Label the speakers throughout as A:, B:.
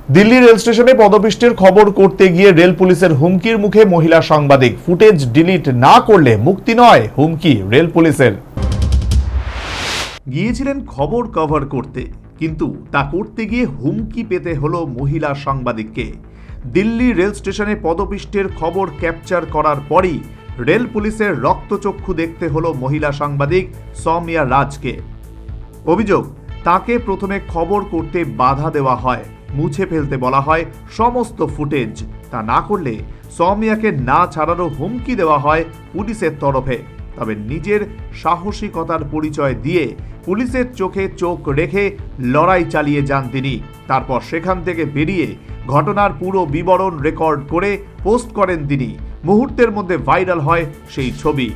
A: Delhi rail স্টেশনে পদপিষ্টের খবর করতে গিয়ে রেল পুলিশের হুমকির মুখে মহিলা সাংবাদিক। ফুটেজ ডিলিট না করলে মুক্তি নয়, হুমকি রেল পুলিশের। গিয়েছিলেন খবর কভার করতে, কিন্তু তা করতে গিয়ে হুমকি পেতে হলো মহিলা সাংবাদিককে। দিল্লি রেল স্টেশনে পদপিষ্টের খবর ক্যাপচার করার পরই রেল পুলিশের রক্তচক্ষু দেখতে হলো মহিলা সাংবাদিক সৌমিয়া রাজকে। অভিযোগ, তাকে প্রথমে খবর করতে বাধা দেওয়া হয়, মুছে ফেলতে বলা হয় সমস্ত ফুটেজ। তা না করলে সৌমিয়াকে না ছাড়ারও হুমকি দেওয়া হয় পুলিশের তরফে। তবে নিজের সাহসিকতার পরিচয় দিয়ে পুলিশের চোখে চোখ রেখে লড়াই চালিয়ে যান তিনি। তারপর সেখান থেকে বেরিয়ে ঘটনার পুরো বিবরণ রেকর্ড করে পোস্ট করেন তিনি। মুহূর্তের মধ্যে ভাইরাল হয় সেই ছবি।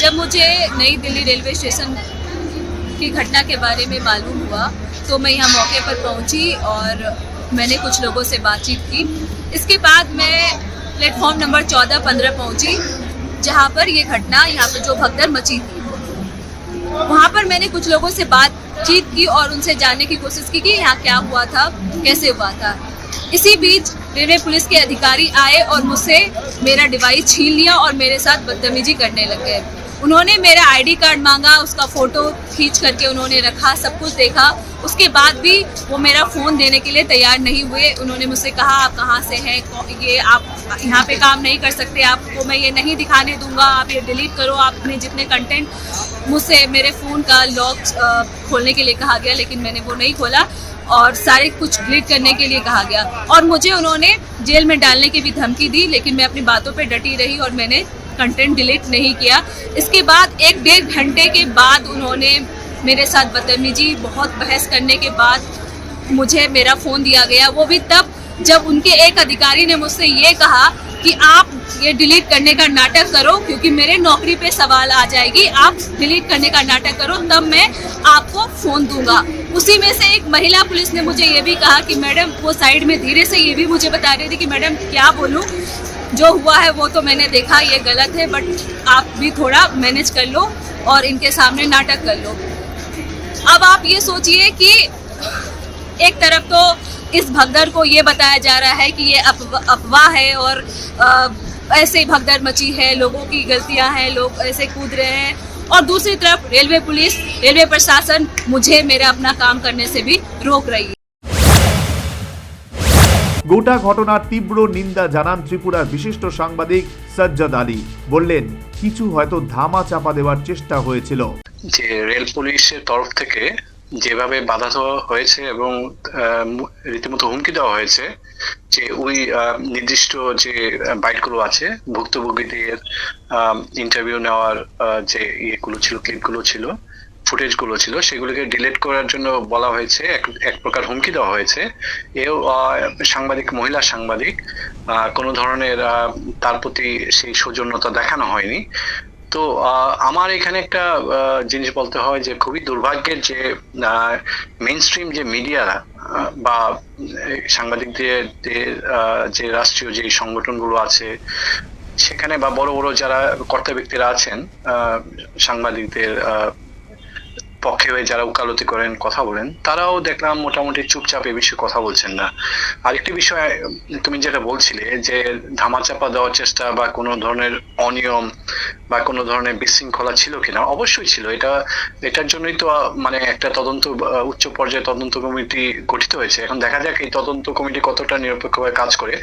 B: जब मुझे नई दिल्ली रेलवे स्टेशन की घटना के बारे में मालूम हुआ तो मैं यहाँ मौके पर पहुँची और मैंने कुछ लोगों से बातचीत की। इसके बाद मैं प्लेटफॉर्म नंबर 14-15 पहुँची, जहाँ पर ये घटना, यहाँ पर जो भगदड़ मची थी, वहाँ पर मैंने कुछ लोगों से बातचीत की और उनसे जानने की कोशिश की कि यहाँ क्या हुआ था, कैसे हुआ था। इसी बीच रेलवे पुलिस के अधिकारी आए और मुझसे मेरा डिवाइस छीन लिया और मेरे साथ बदतमीजी करने लग गए। उन्होंने मेरा आईडी कार्ड मांगा, उसका फोटो खींच करके उन्होंने रखा, सब कुछ देखा। उसके बाद भी वो मेरा फ़ोन देने के लिए तैयार नहीं हुए। उन्होंने मुझसे कहा, आप कहाँ से हैं, ये आप यहाँ पे काम नहीं कर सकते, आपको मैं ये नहीं दिखाने दूंगा, आप ये डिलीट करो, आपने जितने कंटेंट। मुझसे मेरे फ़ोन का लॉक खोलने के लिए कहा गया, लेकिन मैंने वो नहीं खोला और सारे कुछ डिलीट करने के लिए कहा गया। और मुझे उन्होंने जेल में डालने की भी धमकी दी, लेकिन मैं अपनी बातों पे डटी रही और मैंने कंटेंट डिलीट नहीं किया। इसके बाद 1-1.5 घंटे के बाद उन्होंने मेरे साथ बदतमीजी, बहुत बहस करने के बाद मुझे मेरा फ़ोन दिया गया। वो भी तब जब उनके एक अधिकारी ने मुझसे ये कहा कि आप ये डिलीट करने का नाटक करो, क्योंकि मेरे नौकरी पे सवाल आ जाएगी, आप डिलीट करने का नाटक करो, तब मैं आपको फ़ोन दूंगा। उसी में से एक महिला पुलिस ने मुझे ये भी कहा कि मैडम, वो साइड में धीरे से ये भी मुझे बता रही थी कि मैडम क्या बोलूँ, जो हुआ है वो तो मैंने देखा, ये गलत है, बट आप भी थोड़ा मैनेज कर लो और इनके सामने नाटक कर लो। अब आप ये सोचिए कि एक तरफ तो इस भगदड़ को ये बताया जा रहा है कि ये अफवाह है और ऐसे ही भगदड़ मची है, लोगों की गलतियां हैं, लोग ऐसे कूद रहे हैं, और दूसरी तरफ रेलवे पुलिस, रेलवे प्रशासन मुझे मेरा अपना काम करने से भी रोक रही है।
A: গোটা ঘটনার তীব্র নিন্দা জানান ত্রিপুরার বিশিষ্ট সাংবাদিক সজ্জদ আলী। বললেন, কিছু হয়তো ধামা চাপা দেওয়ার চেষ্টা হয়েছিল।
C: যে রেল পুলিশের তরফ থেকে যেভাবে বাধা দেওয়া হয়েছে এবং রীতিমতো হুমকি দেওয়া হয়েছে যে ওই নির্দিষ্ট যে বাইটগুলো আছে, ভুক্তভোগীদের ইন্টারভিউ নেওয়ার যে ইয়েগুলো ছিল, ক্লিপগুলো ছিল, ফুটেজগুলো ছিল, সেগুলোকে ডিলিট করার জন্য বলা হয়েছে, এক প্রকার হুমকি দেওয়া হয়েছে। এও সাংবাদিক, মহিলা সাংবাদিক, কোনো ধরনের তার প্রতি সেই সৌজন্যতা দেখানো হয়নি। তো আমার এখানে একটা জিনিস বলতে হয় যে খুবই দুর্ভাগ্যের যে মেইন স্ট্রিম যে মিডিয়া বা সাংবাদিকদের যে রাষ্ট্রীয় যে সংগঠনগুলো আছে সেখানে, বা বড় বড় যারা কর্তা ব্যক্তিরা আছেন সাংবাদিকদের পক্ষে হয়ে যারা উকালতি করেন, কথা বলেন, তারাও দেখলাম মোটামুটি চুপচাপ এ বিষয়ে কথা বলছেন না। আরেকটি বিষয় তুমি যেটা বলছিলে যে ধামাচাপা দেওয়ার চেষ্টা বা কোনো ধরনের অনিয়ম বা কোনো ধরনের বিশৃঙ্খলা ছিল কিনা, অবশ্যই ছিল। এটার জন্যই তো মানে একটা তদন্ত, উচ্চ পর্যায়ে তদন্ত কমিটি গঠিত হয়েছে। এখন দেখা যাক এই তদন্ত কমিটি কতটা নিরপেক্ষভাবে কাজ করে।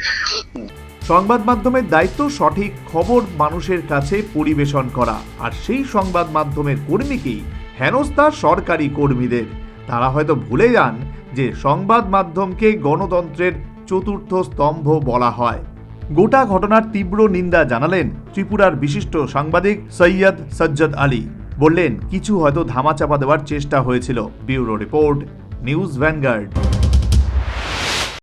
A: সংবাদ মাধ্যমের দায়িত্ব সঠিক খবর মানুষের কাছে পরিবেশন করা, আর সেই সংবাদ মাধ্যমের কর্মীকেই হেনস্থা সরকারি কর্মীদের। তারা হয়তো ভুলে যান যে সংবাদ মাধ্যমকে গণতন্ত্রের চতুর্থ স্তম্ভ বলা হয়। গোটা ঘটনার তীব্র নিন্দা জানালেন ত্রিপুরার বিশিষ্ট সাংবাদিক সৈয়দ সজ্জদ আলী। বললেন, কিছু হয়তো ধামাচাপা দেওয়ার চেষ্টা হয়েছিল। Bureau report, news vanguard.